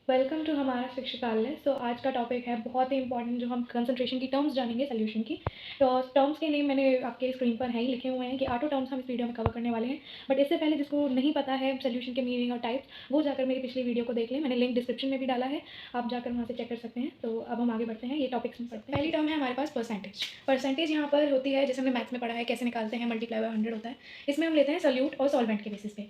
Welcome to हमारा शिक्षकालय। सो आज का टॉपिक है बहुत ही इंपॉर्टेंट, जो हम कंसंट्रेशन की टर्म्स जानेंगे सोल्यूशन की। तो टर्म्स के नेम मैंने आपके स्क्रीन पर है ही लिखे हुए हैं कि 8 टर्म्स हम इस वीडियो में कवर करने वाले हैं। बट इससे पहले जिसको नहीं पता है सोल्यूशन के मीनिंग और टाइप्स, वो जाकर मेरी पिछली वीडियो को देख लें। मैंने लिंक डिस्क्रिप्शन में भी डाला है, आप जाकर वहाँ से चेक कर सकते हैं। तो अब हम आगे बढ़ते हैं, ये टॉपिक्स में पढ़ते हैं। पहली टर्म है हमारे पास परसेंटेज। परसेंटेज यहाँ पर होती है, जैसे हमने मैथ्स में पढ़ा है कैसे निकालते हैं, मल्टीप्लाई बाय 100 होता है। इसमें हम लेते हैं सोल्यूट और सॉल्वेंट के बेसिस पे।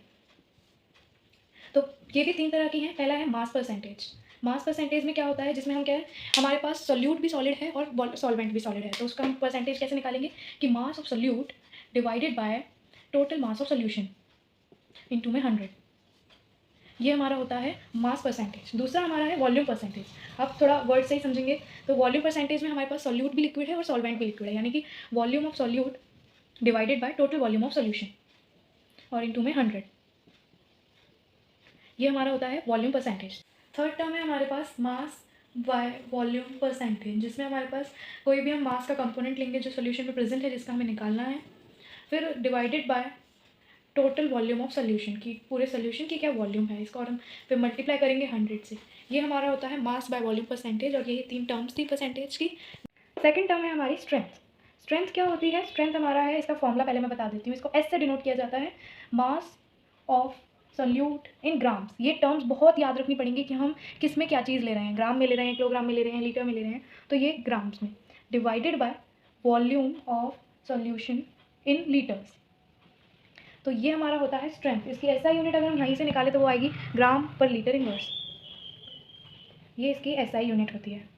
तो ये भी 3 तरह की हैं। पहला है मास परसेंटेज। मास परसेंटेज में क्या होता है, जिसमें हम क्या है, हमारे पास सोल्यूट भी सॉलिड है और सॉल्वेंट भी सॉलिड है। तो उसका हम परसेंटेज कैसे निकालेंगे कि मास of solute divided by total mass of solution into में 100। ये हमारा होता है मास परसेंटेज। दूसरा हमारा है वॉल्यूम परसेंटेज। अब थोड़ा वर्ड से ही समझेंगे तो वॉल्यूम परसेंटेज में हमारे पास सोल्यूट भी लिक्विड है और सॉल्वेंट भी लिक्विड है, यानी कि volume of solute divided by total volume of solution और इनटू में 100। ये हमारा होता है वॉल्यूम परसेंटेज। थर्ड टर्म है हमारे पास मास बाय वॉल्यूम परसेंटेज, जिसमें हमारे पास कोई भी हम मास का कंपोनेंट लेंगे जो सोल्यूशन में प्रेजेंट है, जिसका हमें निकालना है, फिर divided by total volume of solution की, पूरे सोल्यूशन की क्या वॉल्यूम है इसका, और हम फिर मल्टीप्लाई करेंगे 100 से। ये हमारा होता है मास बाय वॉल्यूम परसेंटेज, और यही 3 टर्म्स थी परसेंटेज की। सेकेंड टर्म है हमारी स्ट्रेंथ। स्ट्रेंथ क्या होती है? स्ट्रेंथ हमारा है, इसका फॉर्मूला पहले मैं बता देती हूँ। इसको एस से डिनोट किया जाता है, मास ऑफ सोल्यूट इन ग्राम्स। ये टर्म्स बहुत याद रखनी पड़ेंगी कि हम किस में क्या चीज़ ले रहे हैं, ग्राम में ले रहे हैं, किलोग्राम में ले रहे हैं, लीटर में ले रहे हैं। तो ये ग्राम्स में, divided by volume of solution in litres. तो ये हमारा होता है स्ट्रेंथ। इसकी एसआई यूनिट अगर हम यहीं से निकालें तो वो आएगी ग्राम पर लीटर इनवर्स। ये इसकी एसआई यूनिट होती है।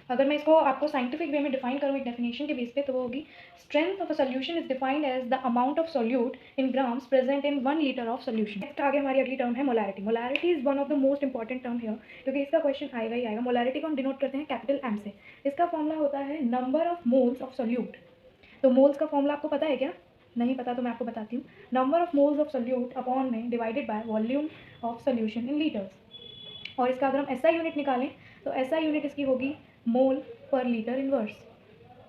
अगर मैं इसको आपको साइंटिफिक वे में डिफाइन करूँ एक डेफिनेशन के बेस पे, तो वो होगी strength of a solution is defined as the amount of solute in grams present in 1 litre of solution. Next आगे हमारी अगली टर्म है molarity. Molarity is one of the most important term है, क्योंकि इसका क्वेश्चन आएगा ही आएगा। मोलारिटी को हम डिनोट करते हैं कैपिटल एम से। इसका फॉर्मूला होता है number of moles of solute. तो मोल्स का फॉर्मूला आपको पता है क्या? नहीं पता तो मैं आपको बताती हूँ। Number of moles of solute upon में divided by volume of solution in litres. और इसका अगर हम एसआई यूनिट निकालें तो एसआई यूनिट इसकी होगी मोल पर लीटर इनवर्स,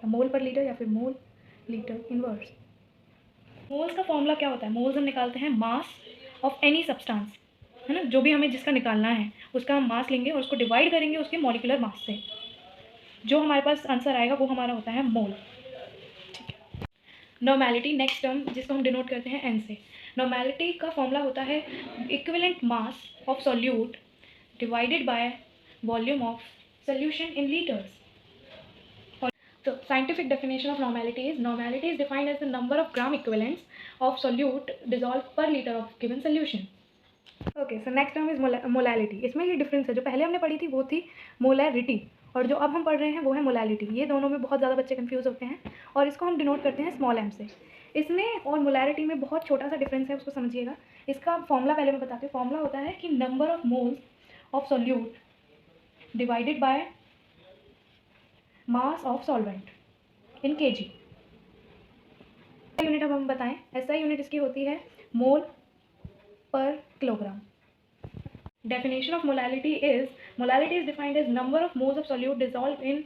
मोल पर लीटर या फिर मोल लीटर इनवर्स। मोल्स का फॉर्मूला क्या होता है? मोल्स हम निकालते हैं मास ऑफ एनी सब्सटेंस, है ना, जो भी हमें जिसका निकालना है उसका हम मास लेंगे और उसको डिवाइड करेंगे उसके मॉलिक्यूलर मास से। जो हमारे पास आंसर आएगा वो हमारा होता है मोल। ठीक है। नॉर्मेलिटी नेक्स्ट टर्म, जिसको हम डिनोट करते हैं एन से। नॉर्मेलिटी का फॉर्मूला होता है equivalent mass of solute divided by volume of solution in litres. So scientific definition of normality is defined as the number of gram equivalents of solute dissolved per liter of given solution. Okay, so next term is molality. इसमें ये difference है, जो पहले हमने पढ़ी थी वो थी मोलैरिटी, और जो अब हम पढ़ रहे हैं वो है मोलालिटी। ये दोनों में बहुत ज़्यादा बच्चे कंफ्यूज होते हैं, और इसको हम डिनोट करते हैं स्मॉल एम से। इसमें और मोलैरिटी में बहुत छोटा सा डिफरेंस है, उसको समझिएगा। इसका फॉर्मूला पहले मैं बताती हूँ। फॉर्मूला होता है कि number of moles of solute divided by mass of solvent in KG. Unit अब हम बताएं, ऐसा यूनिट इसकी होती है मोल पर kilogram. Definition of molality is defined as number of moles of solute dissolved in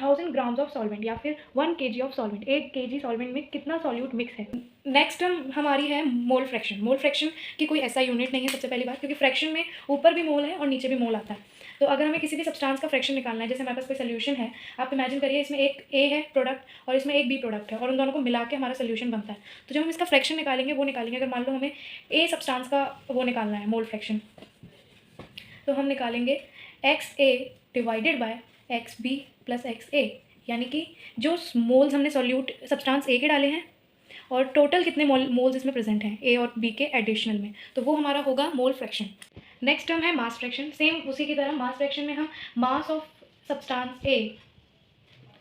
1000 grams of solvent या फिर 1 kg of solvent। 1 kg solvent में कितना solute मिक्स है। नेक्स्ट हमारी है मोल फ्रैक्शन। मोल फ्रैक्शन की कोई ऐसा यूनिट नहीं है सबसे पहली बात, क्योंकि फ्रैक्शन में ऊपर भी मोल है और नीचे भी मोल आता है। तो अगर हमें किसी भी सब्सटेंस का फ्रैक्शन निकालना है, जैसे हमारे पास कोई सोल्यूशन है, आप इमेजिन करिए इसमें एक ए है प्रोडक्ट और इसमें एक बी प्रोडक्ट है, और उन दोनों को मिला के हमारा सोल्यूशन बनता है। तो जब हम इसका फ्रैक्शन निकालेंगे वो निकालेंगे, अगर मान लो हमें ए सब्सटेंस का वो निकालना है मोल फ्रैक्शन, तो हम निकालेंगे X A divided by X B plus X A, यानी कि जो मोल्स हमने सॉल्यूट सब्सटेंस ए के डाले हैं और टोटल कितने मोल्स इसमें प्रेजेंट हैं ए और बी के एडिशनल में, तो वो हमारा होगा मोल फ्रैक्शन। नेक्स्ट टर्म है मास फ्रैक्शन। सेम उसी की तरह मास फ्रैक्शन में हम mass of substance A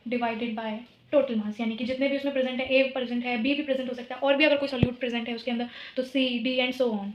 divided by total mass, यानी कि जितने भी उसमें प्रेजेंट है, ए प्रेजेंट है, बी भी प्रेजेंट हो सकता है, और भी अगर कोई सॉल्यूट प्रेजेंट है उसके अंदर तो C D and so on.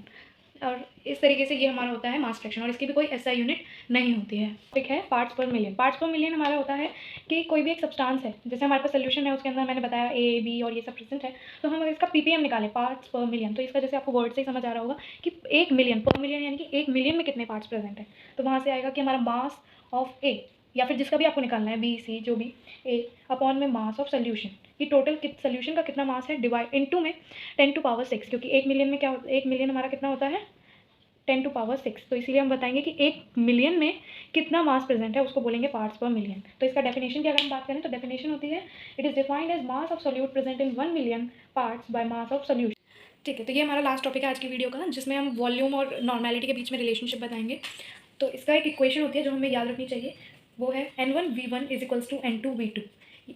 और इस तरीके से ये हमारा होता है मास फ्रैक्शन, और इसकी भी कोई ऐसा यूनिट नहीं होती है। ठीक है, पार्ट्स पर मिलियन। पार्ट्स पर मिलियन हमारा होता है कि कोई भी एक सब्सटेंस है, जैसे हमारे पास सोल्यूशन है उसके अंदर मैंने बताया ए बी और ये सब प्रेजेंट है, तो हम अगर इसका पीपीएम निकालें पार्ट्स पर मिलियन, तो इसका जैसे आपको वर्ड से ही समझ आ रहा होगा कि 1 मिलियन पर मिलियन, यानी कि 1 मिलियन में कितने पार्ट्स प्रेजेंट है। तो वहाँ से आएगा कि हमारा मास ऑफ ए, या फिर जिसका भी आपको निकालना है बी सी जो भी, ए अपॉन में मास ऑफ सोल्यूशन, कि टोटल सोल्यूशन का कितना मास है, डिवाइड इनटू में 10⁶, क्योंकि 1 मिलियन में क्या, 1 मिलियन हमारा कितना होता है 10⁶। तो इसीलिए हम बताएंगे कि 1 मिलियन में कितना मास प्रेजेंट है, उसको बोलेंगे पार्ट्स पर मिलियन। तो इसका डेफिनेशन की अगर हम बात करें तो डेफिनेशन होती है it is defined as mass of solute present in 1 million parts by mass of solution. ठीक है, तो ये हमारा लास्ट टॉपिक है आज की वीडियो का, जिसमें हम वॉल्यूम और नॉर्मेलिटी के बीच में रिलेशनशिप बताएंगे। तो इसका एक इक्वेशन होती है जो हमें याद रखनी चाहिए, वो है N1V1 is equals to N2V2।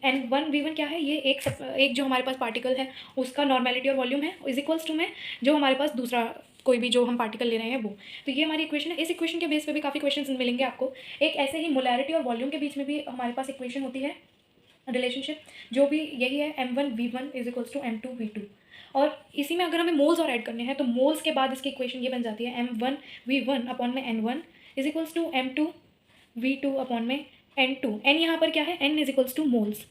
N1V1 क्या है, ये एक जो हमारे पास पार्टिकल है उसका नॉर्मेलिटी और वॉल्यूम है, इज इक्वल्स टू में जो हमारे पास दूसरा कोई भी जो हम पार्टिकल ले रहे हैं वो। तो ये हमारी इक्वेशन है। इस इक्वेशन के बेस पे भी काफ़ी क्वेश्चन मिलेंगे आपको। एक ऐसे ही मोलैरिटी और वॉल्यूम के बीच में भी हमारे पास इक्वेशन होती है रिलेशनशिप, जो भी यही है M1V1 is equals to M2V2। और इसी में अगर हमें मोल्स और ऐड करने हैं तो मोल्स के बाद इसकी इक्वेशन ये बन जाती है M1V1 अपॉन में N1 is equals to M2V2 upon में N2। N यहाँ पर क्या है, N is equals two moles,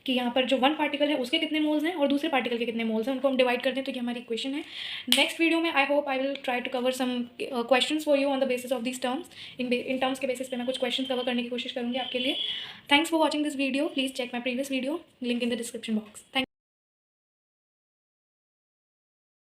कि यहाँ पर जो वन पार्टिकल है उसके कितने मोल्स हैं और दूसरे पार्टिकल के कितने मोल्स हैं, उनको हम डिवाइड कर दें तो ये हमारी इक्वेशन है। नेक्स्ट वीडियो में I hope I will try to cover some questions for you on the basis of this terms. इन टर्म्स के बेसिस पे मैं कुछ क्वेश्चन कवर करने की कोशिश करूँगी आपके लिए। Thanks for watching this video. Please check my previous video, link in the description box. Thank